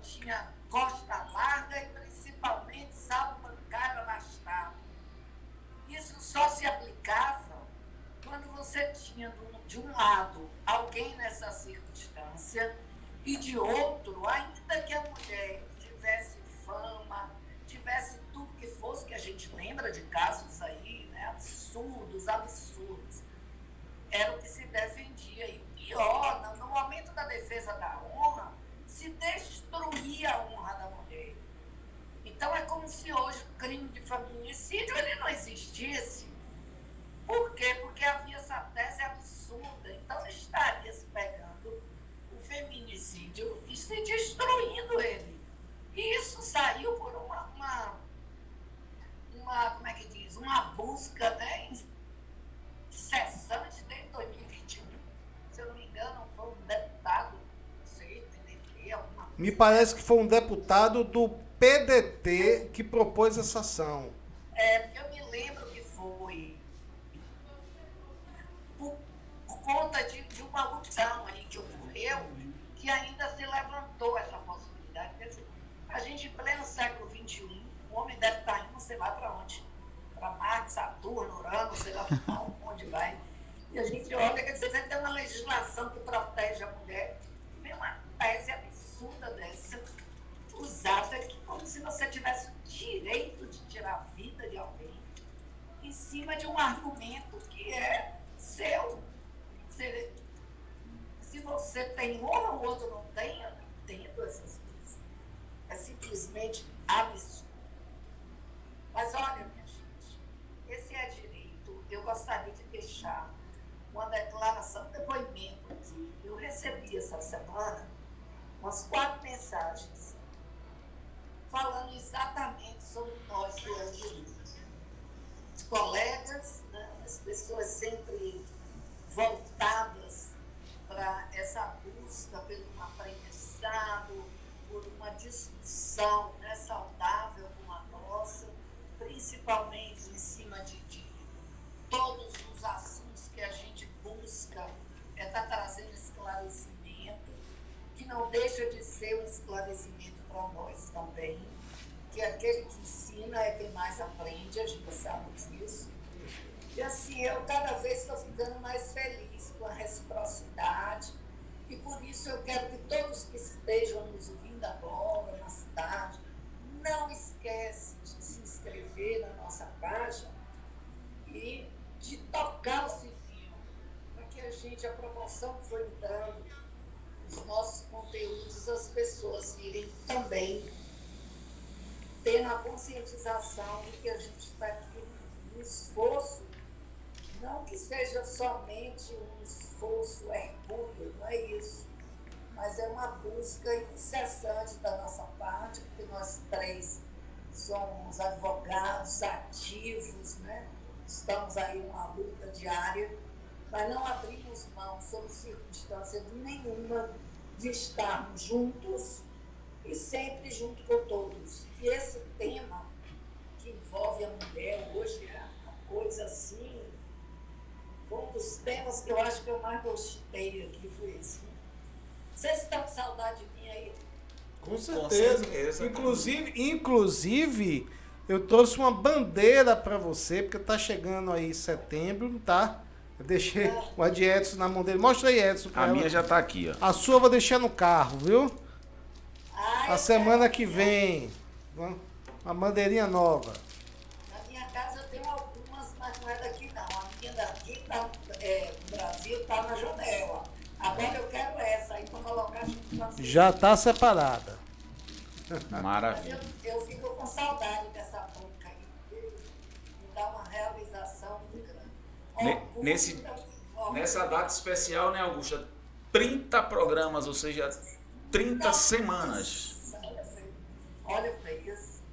tinha costa larga e principalmente salto-pancada arrastado. Isso só se aplicava quando você tinha, de um lado, alguém nessa circunstância e, de outro, ainda que a mulher tivesse fama, tivesse tudo que fosse, que a gente lembra de casos aí, né, absurdos, era o que se defendia. E o pior, no momento da defesa da honra, se destruía a honra da mulher. Então, é como se hoje o crime de feminicídio ele não existisse. Por quê? Porque havia essa tese absurda. Então, estaria se pegando o feminicídio e se destruindo ele. E isso saiu por uma como é que diz? Uma busca, né, incessante desde 2021. Se eu não me engano, foi um deputado, não sei, PDT, alguma coisa. Me parece que foi um deputado do PDT que propôs essa ação. Eu me lembro que foi por conta de uma opção aí que ocorreu, que ainda se levantou essa possibilidade. Quer dizer, a gente, em pleno século XXI, o homem deve estar indo, sei lá para onde, para Marte, Saturno, Urano, sei lá para onde vai. E a gente olha, quer dizer, tem uma legislação que protege a mulher, vem uma tese absurda dessa, usada aqui como se você tivesse o direito de tirar a vida de alguém em cima de um argumento que é seu. Se você tem honra, o outro não tem, eu não entendo essas coisas. É simplesmente absurdo. Mas olha, minha gente, esse é direito. Eu gostaria de deixar uma declaração, um depoimento aqui. Eu recebi essa semana umas 4 mensagens falando exatamente sobre nós do direito. Os colegas, né, as pessoas sempre voltadas para essa busca pelo aprendizado, por uma discussão, né, saudável como a nossa, principalmente em cima de todos os assuntos que a gente busca, está trazendo esclarecimento, que não deixa de ser um esclarecimento para nós também, que aquele que ensina é quem mais aprende, a gente sabe disso. E assim, eu cada vez estou ficando mais feliz com a reciprocidade, e por isso eu quero que todos que estejam nos ouvindo agora, mais tarde, não esqueçam de se inscrever na nossa página e de tocar o sininho, para que a proporção que foi entrando, os nossos conteúdos, as pessoas irem também tendo a conscientização de que a gente está aqui no esforço, não que seja somente um esforço hercúleo, não é isso, mas é uma busca incessante da nossa parte, porque nós 3 somos advogados ativos, né? Estamos aí numa luta diária, mas não abrimos mão, sob circunstância nenhuma, de estarmos juntos e sempre junto com todos. E esse tema que envolve a mulher hoje é uma coisa assim, foi um dos temas que eu acho que eu mais gostei aqui, foi esse. Vocês estão com saudade de mim aí? Com certeza. Inclusive, eu trouxe uma bandeira para você, porque tá chegando aí setembro, tá? Eu deixei o de Edson na mão dele. Mostra aí, Edson. A minha já tá aqui, ó. A sua eu vou deixar no carro, viu? A semana que vem. Uma bandeirinha nova. Na minha casa eu tenho algumas, mas não é daqui não. A minha daqui tá, no Brasil está na janela. Agora eu quero essa aí para colocar junto com a sua. Já tá separada. Maravilha. Mas eu fico com saudade dessa banca aí, porque me dá uma realização muito grande. Nessa data especial, né, Augusta? 30 programas, ou seja, 30 semanas. Olha para isso.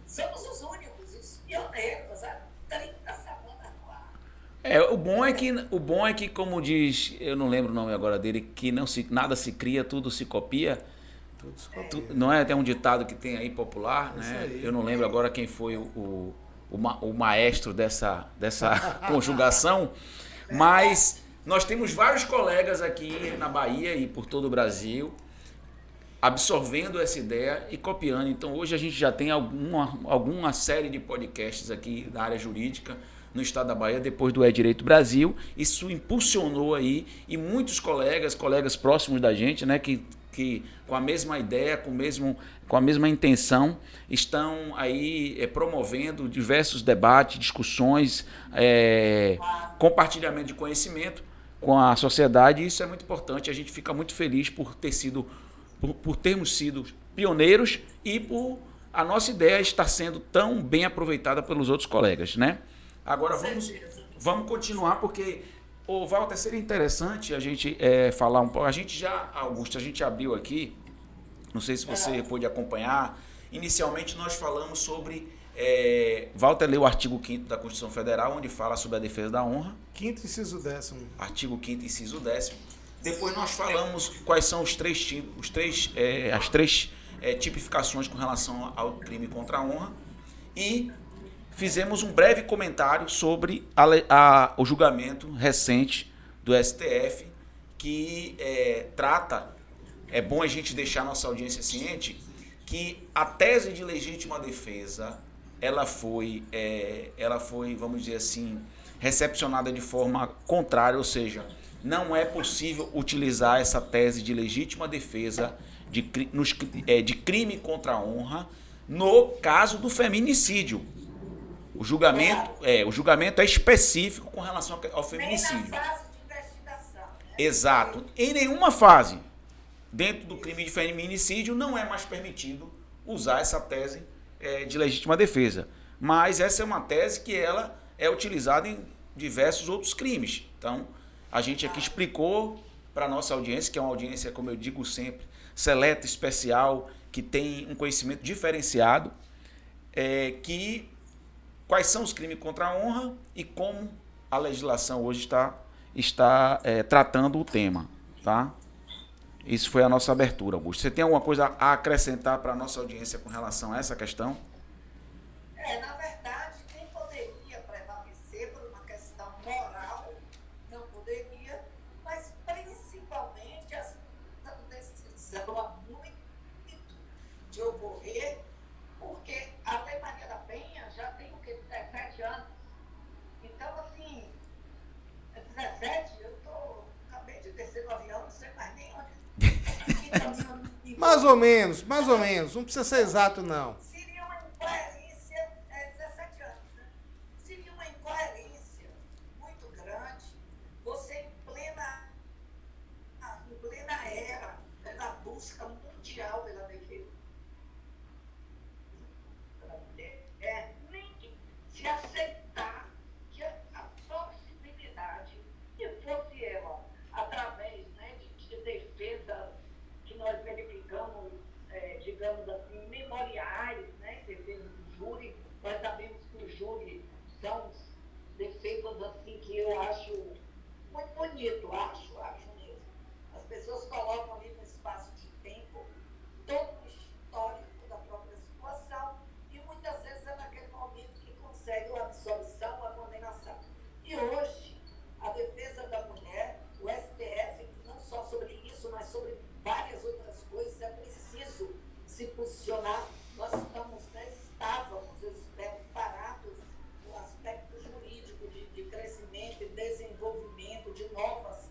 Somos os únicos, os pioneiros, há 30 semanas no ar. O bom é que, como diz, eu não lembro o nome agora dele, que nada se cria, tudo se copia. Não é até um ditado que tem aí popular, né? Eu não lembro agora quem foi o maestro dessa conjugação, mas nós temos vários colegas aqui na Bahia e por todo o Brasil absorvendo essa ideia e copiando. Então hoje a gente já tem alguma série de podcasts aqui da área jurídica no estado da Bahia, depois do Direito Brasil. Isso impulsionou aí, e muitos colegas próximos da gente, né, que com a mesma ideia, com a mesma intenção, estão aí promovendo diversos debates, discussões, compartilhamento de conhecimento com a sociedade, e isso é muito importante. A gente fica muito feliz por termos sido pioneiros e por a nossa ideia estar sendo tão bem aproveitada pelos outros colegas, né? Agora vamos continuar, porque, Walter, seria interessante a gente falar um pouco. A gente já, Augusto, a gente abriu aqui, não sei se você pôde acompanhar. Inicialmente nós falamos sobre... Walter leu o artigo 5º da Constituição Federal, onde fala sobre a defesa da honra. 5º, inciso 10º. Artigo 5º, inciso 10º. Depois nós falamos quais são as três tipificações com relação ao crime contra a honra. E fizemos um breve comentário sobre o julgamento recente do STF, que trata, é bom a gente deixar a nossa audiência ciente, que a tese de legítima defesa, ela foi, vamos dizer assim, recepcionada de forma contrária, ou seja, não é possível utilizar essa tese de legítima defesa de crime contra a honra no caso do feminicídio. O julgamento é específico com relação ao feminicídio. Nem na fase de investigação. Né? Exato. Em nenhuma fase, dentro do crime de feminicídio, não é mais permitido usar essa tese de legítima defesa. Mas essa é uma tese que ela é utilizada em diversos outros crimes. Então, a gente aqui explicou para a nossa audiência, que é uma audiência, como eu digo sempre, seleta, especial, que tem um conhecimento diferenciado, quais são os crimes contra a honra e como a legislação hoje está tratando o tema. Tá? Isso foi a nossa abertura, Augusto. Você tem alguma coisa a acrescentar para a nossa audiência com relação a essa questão? Na verdade, quem poderia prevalecer por uma questão moral, não poderia, mas principalmente essa decisão há muito de ocorrer, porque a Lei Maria da Penha já tem o quê? 17 anos. Então, assim, 17, acabei de descer no avião, não sei mais nem onde. Mais ou menos, não precisa ser exato, não. Seria uma incoerência, 17 anos, né? Seria uma incoerência muito grande, você em plena era da busca mundial pela defesa da mulher, nem se aceitar que a possibilidade que fosse ela, através, né, de defesa que nós verificamos, digamos assim, memoriais, né, defesa do júri. Nós sabemos que o júri são defesas assim que eu acho muito bonito, acho mesmo. As pessoas colocam ali no espaço de tempo todo o histórico da própria situação e muitas vezes é naquele momento que consegue a absolvição, a condenação. E hoje, a defesa da mulher, o STF, não só sobre isso, mas sobre várias outras coisas, é preciso se posicionar. Nós estávamos, eu espero, parados no aspecto jurídico de crescimento e desenvolvimento de novas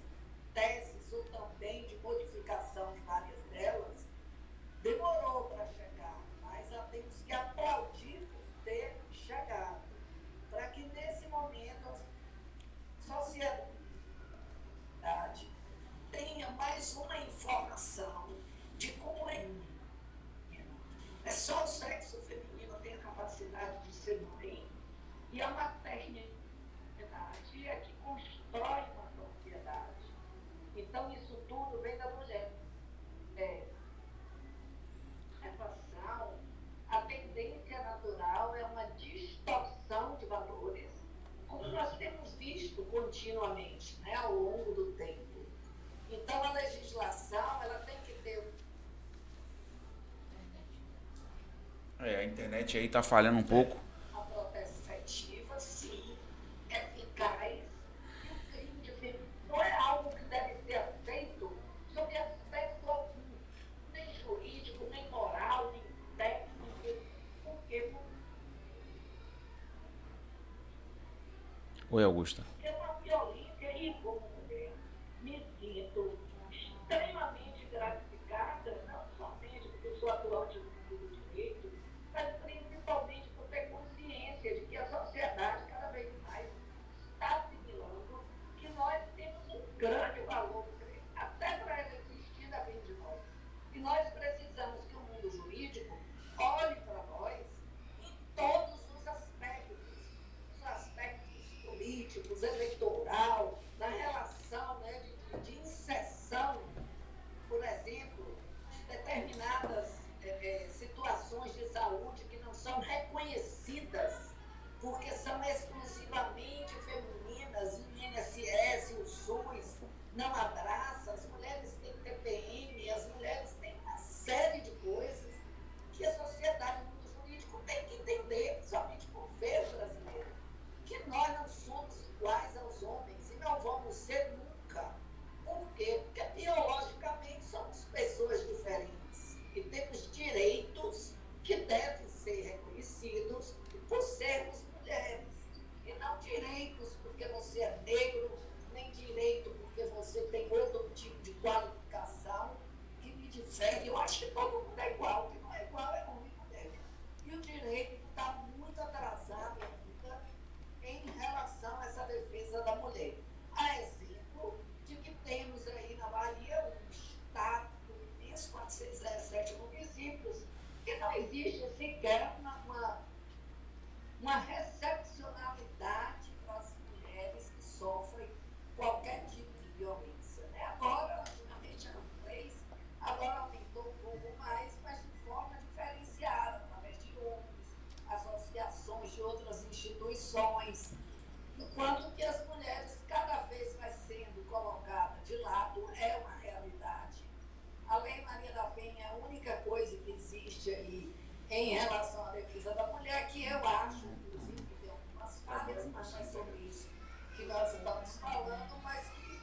teses ou também de modificação de várias delas. Demorou para chegar, mas temos que aplaudir por ter chegado, para que nesse momento a sociedade tenha mais uma informação de como é só o sexo feminino tem a capacidade de ser mãe, e a maternidade é que constrói uma sociedade. Então isso tudo vem da mulher. A tendência natural é uma distorção de valores, como nós temos visto continuamente, né, ao longo do tempo. Então, a legislação, ela tem que ter... A internet aí está falhando um pouco. A proteção efetiva, sim, eficaz, e o crime de feminicídio não é algo que deve ser aceito sob aspecto algum, nem jurídico, Oi, Augusta. É uma violência e como mulher me sinto extremamente gratificada, não somente porque eu sou atuante no mundo do direito, mas principalmente por ter consciência de que a sociedade cada vez mais está assimilando que nós temos um grande valor, até para ela existir depende de nós. E nós precisamos que o mundo jurídico olhe para nós em todos os aspectos políticos, eleitoral, na relação, né, de inserção, por exemplo, de determinadas situações de saúde que não são reconhecidas, porque são exclusivamente femininas, o INSS, o SUS não abraça, as mulheres têm TPM, as mulheres têm uma série de coisas que a sociedade, o mundo jurídico tem que entender, principalmente por ver brasileiro, que nós não somos iguais aos homens e não vamos ser nunca. Por quê? Porque biologicamente somos pessoas diferentes e temos direitos que devem ser reconhecidos por sermos mulheres. E não direitos porque você é negro, nem direito porque você tem outro tipo de qualificação que me difere. Eu acho que todo mundo é igual, que não é igual é homem e mulher. E o direito está muito atrasado ainda em relação a essa defesa da mulher. A exemplo de que temos aí na Bahia um estado imenso, 417 municípios, que não existe sequer uma recepcionalidade para as mulheres que sofrem qualquer tipo de violência. Né? Agora, antigamente eram 3, agora aumentou um pouco mais, mas de forma diferenciada, através de ONGs, associações de outras instituições, enquanto que as mulheres cada vez vai sendo colocada de lado, é uma realidade. A Lei Maria da Penha é a única coisa que existe aí em relação à defesa da mulher, que eu acho, inclusive, que tem algumas falhas, mas não é sobre isso que nós estamos falando, mas que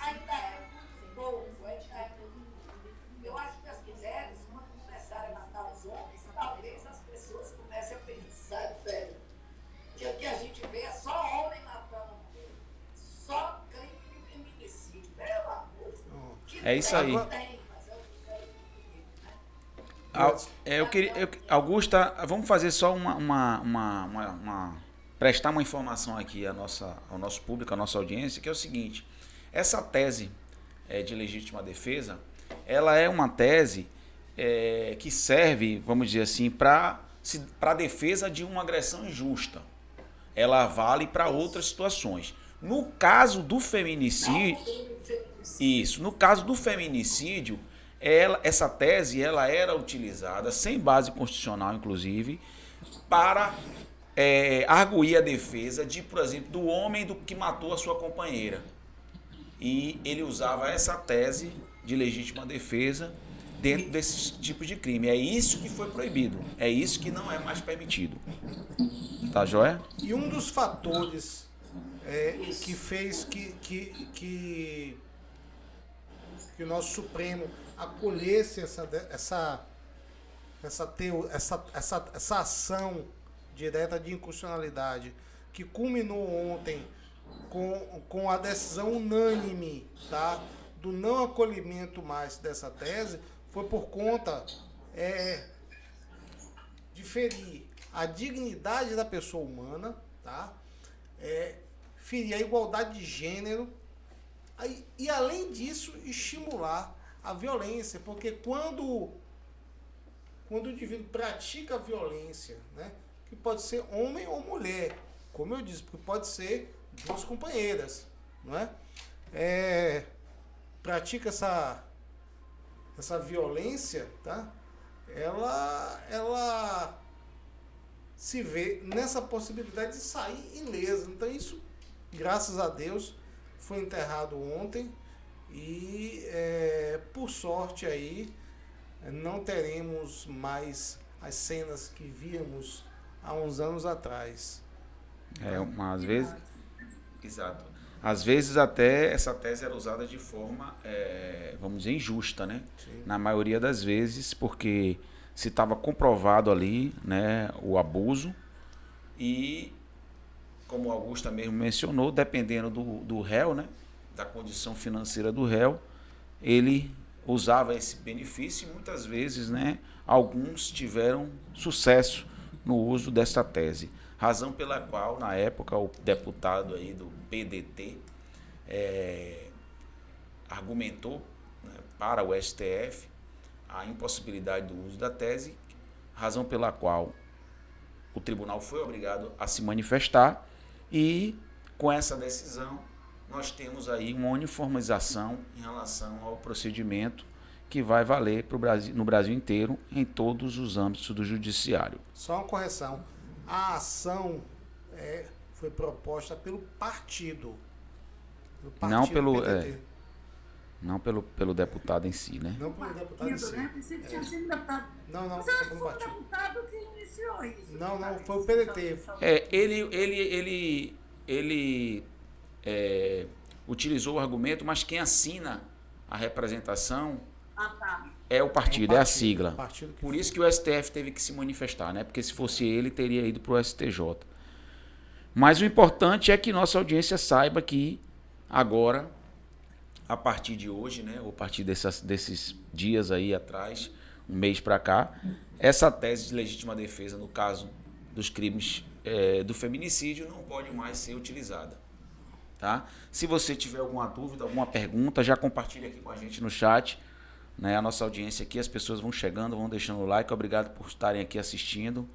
ainda é muito pouco, ainda é muito. Eu acho que as mulheres, quando começarem a matar os homens, talvez as pessoas comecem a pensar, velho, que o que a gente vê é só homem matando mulher, só crime de feminicídio, pelo amor. É isso aí. Tem, mas eu não quero entender, né? Eu queria, Augusta, vamos fazer só prestar uma informação aqui ao nosso público, à nossa audiência, que é o seguinte: essa tese de legítima defesa, ela é uma tese que serve, vamos dizer assim, para a defesa de uma agressão injusta. Ela vale para outras situações. No caso do feminicídio, no caso do feminicídio, essa tese ela era utilizada, sem base constitucional, inclusive, para arguir a defesa de, por exemplo, do homem que matou a sua companheira. E ele usava essa tese de legítima defesa dentro desse tipo de crime. É isso que foi proibido. É isso que não é mais permitido. Tá joia? E um dos fatores que fez que o nosso Supremo acolhesse essa ação direta de inconstitucionalidade, que culminou ontem com a decisão unânime, tá, do não acolhimento mais dessa tese, foi por conta de ferir a dignidade da pessoa humana, tá, ferir a igualdade de gênero, e além disso estimular a violência, porque quando o indivíduo pratica a violência, né, que pode ser homem ou mulher, como eu disse, porque pode ser duas companheiras, não é? Pratica essa violência, tá? Ela se vê nessa possibilidade de sair ilesa. Então isso, graças a Deus, foi enterrado ontem e por sorte aí não teremos mais as cenas que víamos há uns anos atrás. Às vezes, exato. Às vezes até essa tese era usada de forma, vamos dizer, injusta, né? Sim. Na maioria das vezes, porque se estava comprovado ali, né, o abuso, e como a Augusta mesmo mencionou, dependendo do réu, né, da condição financeira do réu, ele usava esse benefício e muitas vezes, né, alguns tiveram sucesso no uso dessa tese. Razão pela qual, na época, o deputado aí do PDT argumentou, né, para o STF a impossibilidade do uso da tese, razão pela qual o tribunal foi obrigado a se manifestar e, com essa decisão, nós temos aí uma uniformização em relação ao procedimento que vai valer pro Brasil, no Brasil inteiro, em todos os âmbitos do judiciário. Só uma correção. A ação foi proposta pelo partido. Não pelo não pelo deputado em si, né? Não pelo deputado em si. Né? Pensei que tinha sido deputado. Não, Mas foi acho que pelo foi o partido. deputado que iniciou isso. Não, foi o PDT. Ele utilizou o argumento, mas quem assina a representação Tá. é o partido, é a sigla. Partido Por isso que o STF teve que se manifestar, né? Porque se fosse ele, teria ido para o STJ. Mas o importante é que nossa audiência saiba que agora, a partir de hoje, né, ou a partir desses dias aí atrás, um mês para cá, essa tese de legítima defesa, no caso dos crimes do feminicídio, não pode mais ser utilizada. Tá? Se você tiver alguma dúvida, alguma pergunta, já compartilhe aqui com a gente no chat. Né? A nossa audiência aqui, as pessoas vão chegando, vão deixando o like. Obrigado por estarem aqui assistindo.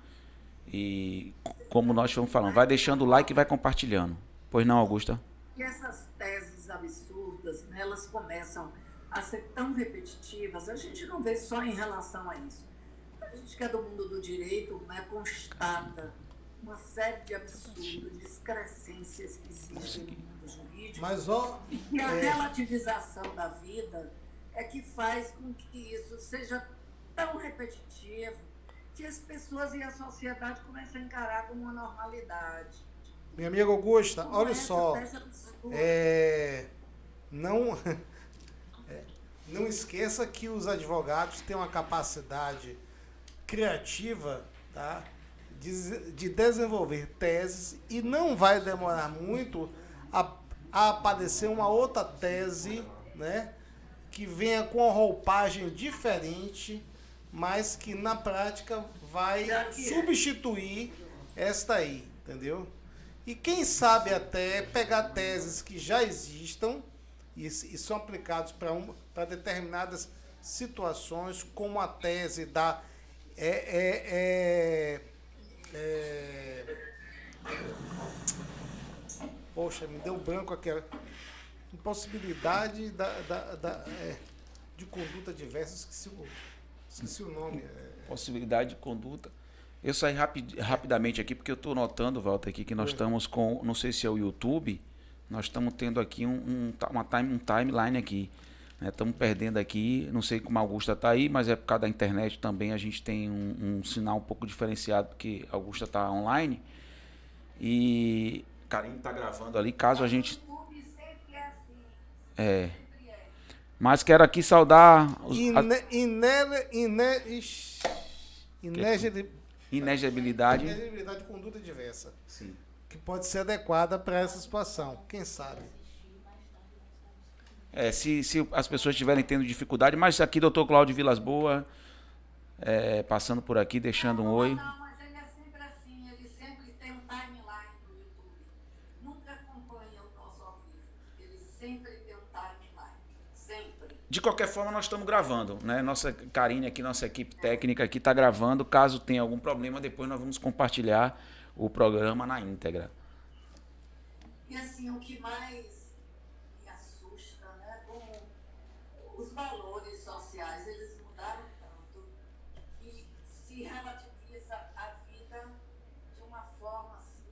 E como nós estamos falando, vai deixando o like e vai compartilhando. Pois não, Augusta? E essas teses absurdas, né, elas começam a ser tão repetitivas, a gente não vê só em relação a isso. A gente que é do mundo do direito, né, constata uma série de absurdos, de excrescências que existem no mundo jurídico. Mas, e a relativização da vida é que faz com que isso seja tão repetitivo que as pessoas e a sociedade comecem a encarar como uma normalidade. Minha amiga Augusta, olha só, não esqueça que os advogados têm uma capacidade criativa, tá, de desenvolver teses e não vai demorar muito a aparecer uma outra tese, né, que venha com uma roupagem diferente, mas que na prática vai substituir esta aí, entendeu? E quem sabe até pegar teses que já existam e são aplicados para determinadas situações, como a tese da poxa, me deu branco aqui. Impossibilidade de conduta diversa, esqueci o nome. Possibilidade de conduta. Eu saí rapidamente aqui, porque eu estou notando, Walter, aqui que nós estamos com, não sei se é o YouTube, nós estamos tendo aqui um timeline aqui. Estamos perdendo aqui, não sei como a Augusta está aí, mas é por causa da internet também, a gente tem um sinal um pouco diferenciado, porque a Augusta está online. E Karine está gravando ali, caso a gente... Mas quero aqui saudar... Inegibilidade de conduta diversa. Sim. Que pode ser adequada para essa situação. Quem sabe? Se as pessoas estiverem tendo dificuldade, mas aqui, doutor Cláudio Vilas Boas, passando por aqui, deixando um oi. Não, mas ele é sempre assim, ele sempre tem um timeline no YouTube. Nunca acompanha o nosso ao vivo. Ele sempre tem um timeline. Sempre. De qualquer forma, nós estamos gravando, né? Nossa Karine aqui, nossa equipe técnica aqui está gravando. Caso tenha algum problema, depois nós vamos compartilhar o programa na íntegra. E assim, o que mais me assusta, né? Como os valores sociais, eles mudaram tanto que se relativiza a vida de uma forma assim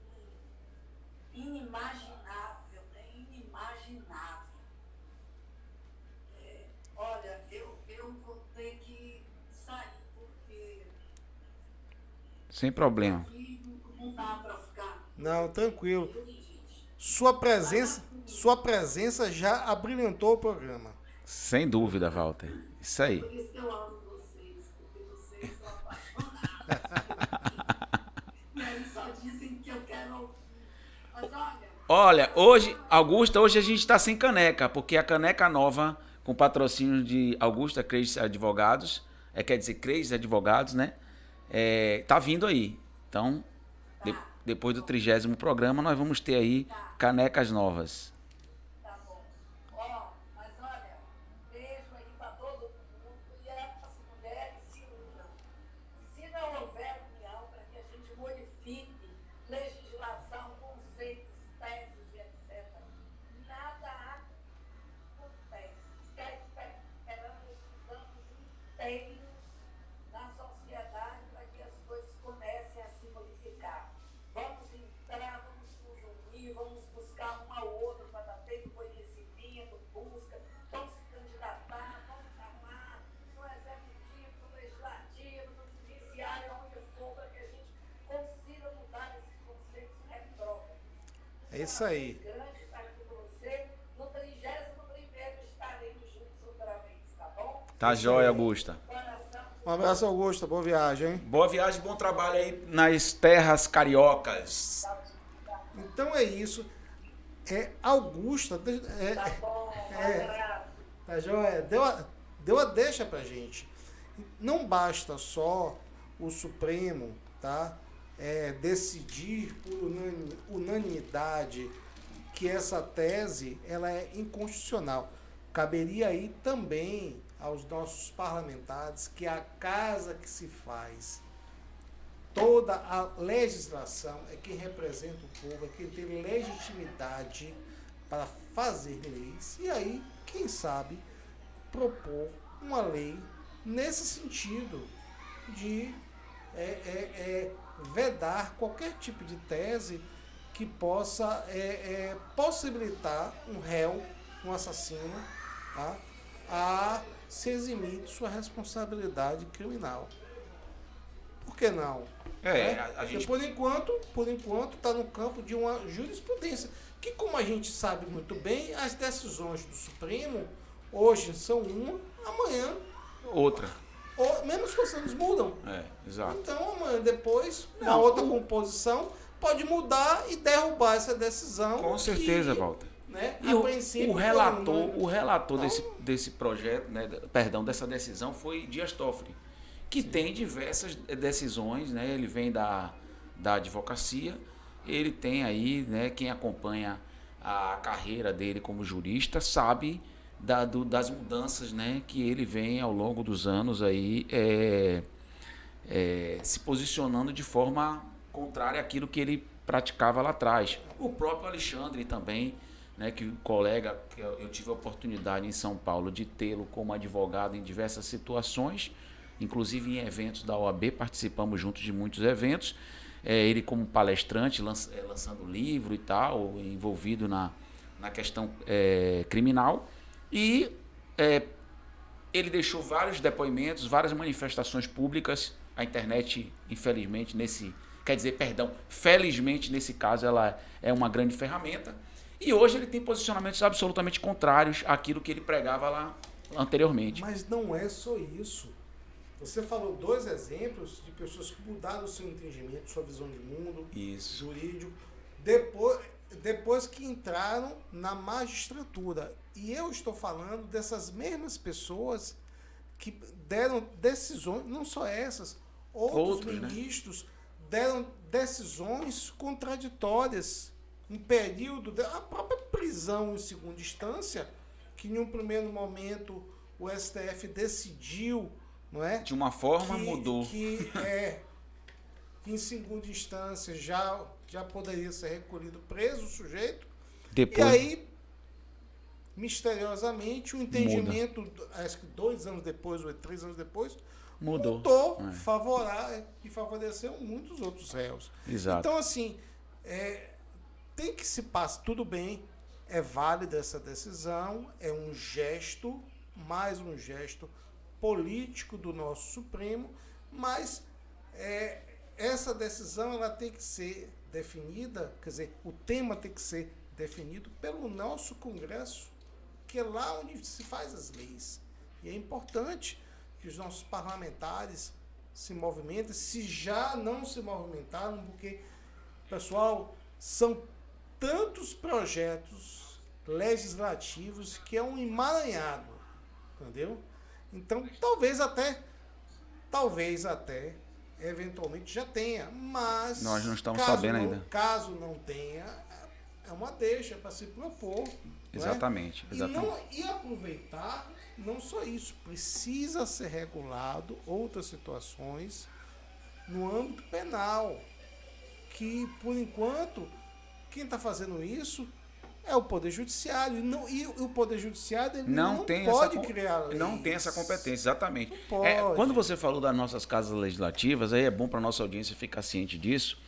inimaginável, né? Inimaginável. Olha, eu vou ter que sair porque... Sem problema. Não dá para ficar... Não, tranquilo. Sua presença já abrilhantou o programa. Sem dúvida, Walter. Isso aí. Por isso que eu amo vocês, porque vocês são apaixonados. E aí só dizem que eu quero... Olha, hoje, Augusta, hoje a gente está sem caneca, porque a caneca nova, com patrocínio de Augusta Creis Advogados, quer dizer, Creis Advogados, né? Tá vindo aí. Então, depois do 30º programa, nós vamos ter aí canecas novas. Tá bom. Ó, mas olha, beijo aí para todo mundo e as mulheres se unam. Se não houver união para que a gente modifique legislação, conceitos, teses e etc., nada acontece. Quer esperando inteiro na sociedade para que as coisas comecem a se modificar. Vamos entrar, vamos nos unir, vamos buscar um ao outro para dar tempo, conhecimento, busca, vamos se candidatar, vamos armar no executivo, no legislativo, no judiciário, onde for, para que a gente consiga mudar esses conceitos retrógrados. É isso aí. Grande estar aqui com você. No 31º estaremos juntos futuramente, tá bom? Tá jóia, Augusta. Um abraço, Augusta. Boa viagem, hein? Boa viagem, bom trabalho aí nas terras cariocas. Então é isso. Augusta. Tá bom, abraço. Tá joia? Deu a deixa pra gente. Não basta só o Supremo, tá? Decidir por unanimidade que essa tese ela é inconstitucional. Caberia aí também aos nossos parlamentares que a casa que se faz toda a legislação é quem representa o povo, é quem tem legitimidade para fazer leis e aí, quem sabe, propor uma lei nesse sentido de vedar qualquer tipo de tese que possa possibilitar um réu, um assassino, tá, a se eximir de sua responsabilidade criminal. Por que não? A gente... Por enquanto está no campo de uma jurisprudência, que, como a gente sabe muito bem, as decisões do Supremo hoje são uma, amanhã outra. Menos questões mudam. Exato. Então, amanhã depois, uma outra composição pode mudar e derrubar essa decisão. Com certeza, Walter. Né? E o relator desse projeto, né, dessa decisão foi Dias Toffoli, que tem diversas decisões, né? Ele vem da advocacia, ele tem aí, né, quem acompanha a carreira dele como jurista sabe das mudanças, né, que ele vem ao longo dos anos aí se posicionando de forma contrária àquilo que ele praticava lá atrás. O próprio Alexandre também, né, que o colega, que eu tive a oportunidade em São Paulo de tê-lo como advogado em diversas situações, inclusive em eventos da OAB, participamos juntos de muitos eventos, ele como palestrante, lançando livro e tal, envolvido na questão criminal, e ele deixou vários depoimentos, várias manifestações públicas. A internet, infelizmente, felizmente nesse caso, ela é uma grande ferramenta. E hoje ele tem posicionamentos absolutamente contrários àquilo que ele pregava lá anteriormente. Mas não é só isso. Você falou 2 exemplos de pessoas que mudaram o seu entendimento, sua visão de mundo, jurídico, depois que entraram na magistratura. E eu estou falando dessas mesmas pessoas que deram decisões, não só essas, outros ministros, né, deram decisões contraditórias. Um período, a própria prisão em segunda instância, que em um primeiro momento o STF decidiu, não é? De uma forma mudou. Que em segunda instância já poderia ser recolhido preso o sujeito. Depois, e aí, misteriosamente, o entendimento, acho que 2 anos depois, ou 3 anos depois, mudou e favoreceu muitos outros réus. Exato. Então, assim, tem que se passar, tudo bem, é válida essa decisão, é um gesto, mais um gesto político do nosso Supremo, mas essa decisão ela tem que ser definida, quer dizer, o tema tem que ser definido pelo nosso Congresso, que é lá onde se faz as leis. E é importante que os nossos parlamentares se movimentem, se já não se movimentaram, porque, pessoal, são tantos projetos legislativos que é um emaranhado, entendeu? Então, talvez até, eventualmente já tenha, mas nós não estamos sabendo ainda. Caso não tenha, é uma deixa para se propor. Exatamente, né? exatamente. E aproveitar, não só isso, precisa ser regulado outras situações no âmbito penal, que por enquanto quem está fazendo isso é o Poder Judiciário. E o Poder Judiciário ele não pode criar leis. Não tem essa competência, exatamente. Não pode. Quando você falou das nossas casas legislativas, aí é bom para a nossa audiência ficar ciente disso.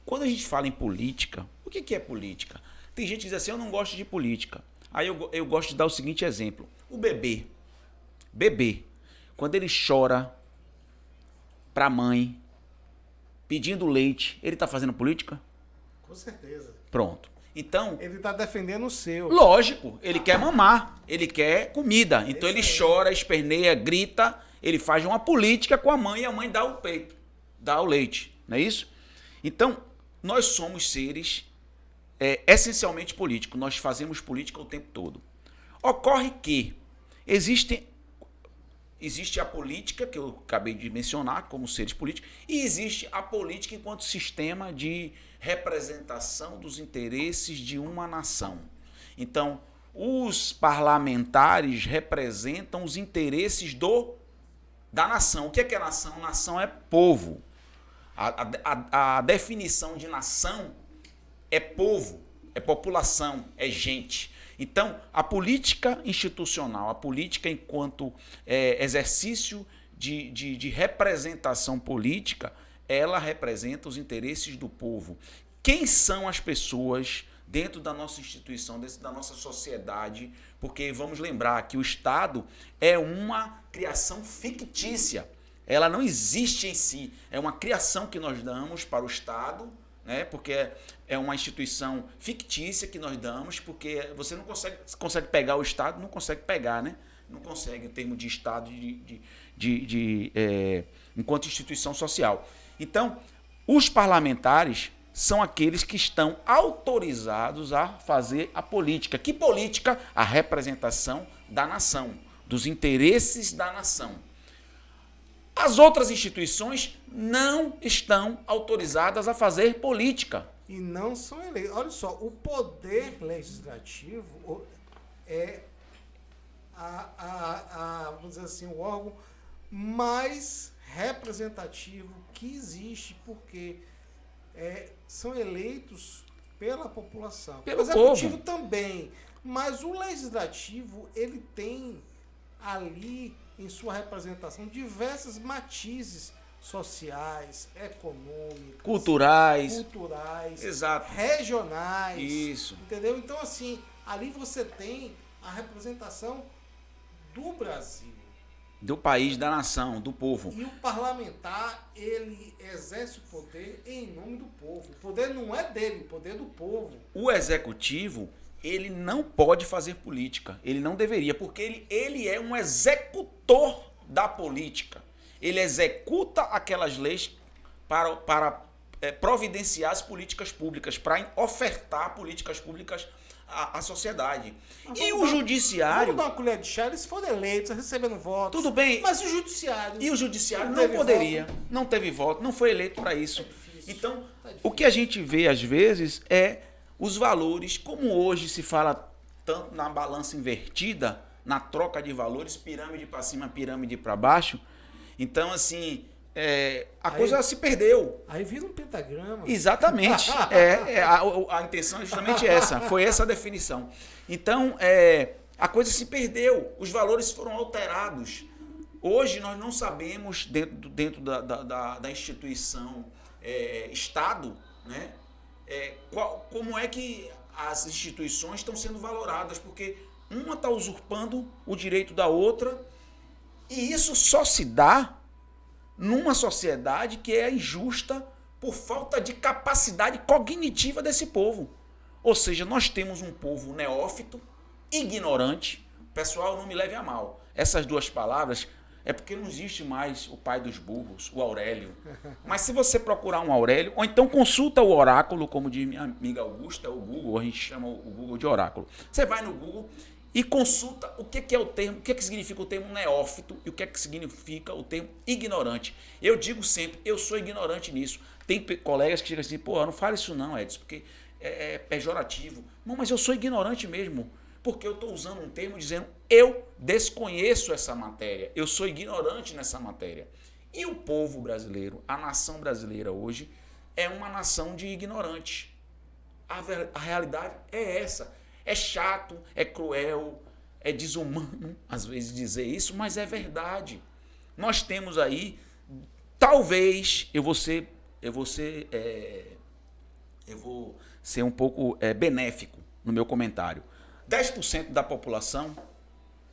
Quando a gente fala em política, o que é política? Tem gente que diz assim, eu não gosto de política. Aí eu gosto de dar o seguinte exemplo. O bebê, quando ele chora para a mãe, pedindo leite, ele está fazendo política? Com certeza. Pronto. Então, ele está defendendo o seu. Lógico, ele quer mamar, ele quer comida. Então ele chora, esperneia, grita, ele faz uma política com a mãe e a mãe dá o peito, dá o leite, não é isso? Então, nós somos seres essencialmente políticos, nós fazemos política o tempo todo. Ocorre que existe a política, que eu acabei de mencionar, como seres políticos, e existe a política enquanto sistema de representação dos interesses de uma nação. Então, os parlamentares representam os interesses da nação. O que é nação? Nação é povo. A definição de nação é povo, é população, é gente. Então, a política institucional, a política enquanto exercício de representação política, ela representa os interesses do povo. Quem são as pessoas dentro da nossa instituição, dentro da nossa sociedade? Porque vamos lembrar que o Estado é uma criação fictícia. Ela não existe em si. É uma criação que nós damos para o Estado, né? Porque é uma instituição fictícia que nós damos, porque você não consegue pegar o Estado, não consegue pegar, né? Não consegue em termos de Estado enquanto instituição social. Então, os parlamentares são aqueles que estão autorizados a fazer a política. Que política? A representação da nação, dos interesses da nação. As outras instituições não estão autorizadas a fazer política. E não são eleitos. Olha só, o poder legislativo é vamos dizer assim, o órgão mais representativo que existe, porque são eleitos pela população. Pelo o executivo povo. também, mas o legislativo ele tem ali em sua representação diversos matizes sociais, econômicos, culturais, exato, regionais. Isso. Entendeu? Então, assim, ali você tem a representação do Brasil. Do país, da nação, do povo. E o parlamentar, ele exerce o poder em nome do povo. O poder não é dele, o poder é do povo. O executivo, ele não pode fazer política. Ele não deveria, porque ele é um executor da política. Ele executa aquelas leis para providenciar as políticas públicas, para ofertar políticas públicas à sociedade. E o judiciário... Vamos dar uma colher de chá, eles foram eleitos, recebendo votos. Tudo bem. Mas o judiciário... E o judiciário não poderia, não teve voto, não foi eleito para isso. Então, o que a gente vê às vezes é os valores, como hoje se fala tanto na balança invertida, na troca de valores, pirâmide para cima, pirâmide para baixo. Então, assim, a coisa se perdeu. Aí vira um pentagrama. Exatamente. A intenção é justamente essa. Foi essa a definição. Então, a coisa se perdeu. Os valores foram alterados. Hoje, nós não sabemos, dentro da instituição Estado, né, como é que as instituições estão sendo valoradas, porque uma está usurpando o direito da outra, e isso só se dá numa sociedade que é injusta por falta de capacidade cognitiva desse povo. Ou seja, nós temos um povo neófito, ignorante. Pessoal, não me leve a mal. Essas duas palavras, É porque não existe mais o pai dos burros, o Aurélio. Mas se você procurar um Aurélio, ou então consulta o oráculo, como diz minha amiga Augusta, o Google, a gente chama o Google de oráculo. Você vai no Google e consulta o que é o termo, o que significa o termo neófito e o que significa o termo ignorante. Eu digo sempre, eu sou ignorante nisso. Tem colegas que chegam assim, pô, não fala isso não, Edson, porque é pejorativo. Não, mas eu sou ignorante mesmo, porque eu estou usando um termo dizendo eu desconheço essa matéria, eu sou ignorante nessa matéria. E o povo brasileiro, a nação brasileira hoje, é uma nação de ignorantes. A realidade é essa. É chato, é cruel, é desumano, às vezes, dizer isso, mas é verdade. Nós temos aí, talvez, eu vou ser um pouco benéfico no meu comentário. 10% da população,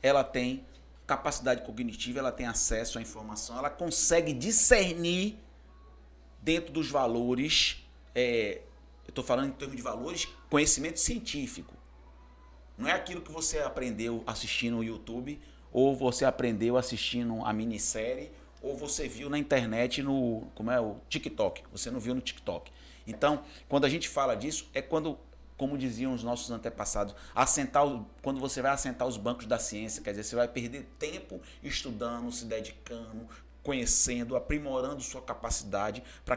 ela tem capacidade cognitiva, ela tem acesso à informação, ela consegue discernir dentro dos valores, eu estou falando em termos de valores, conhecimento científico. Não é aquilo que você aprendeu assistindo no YouTube, ou você aprendeu assistindo a minissérie, ou você viu na internet no TikTok. Você não viu no TikTok. Então, quando a gente fala disso, é quando, como diziam os nossos antepassados, quando você vai assentar os bancos da ciência, quer dizer, você vai perder tempo estudando, se dedicando, conhecendo, aprimorando sua capacidade para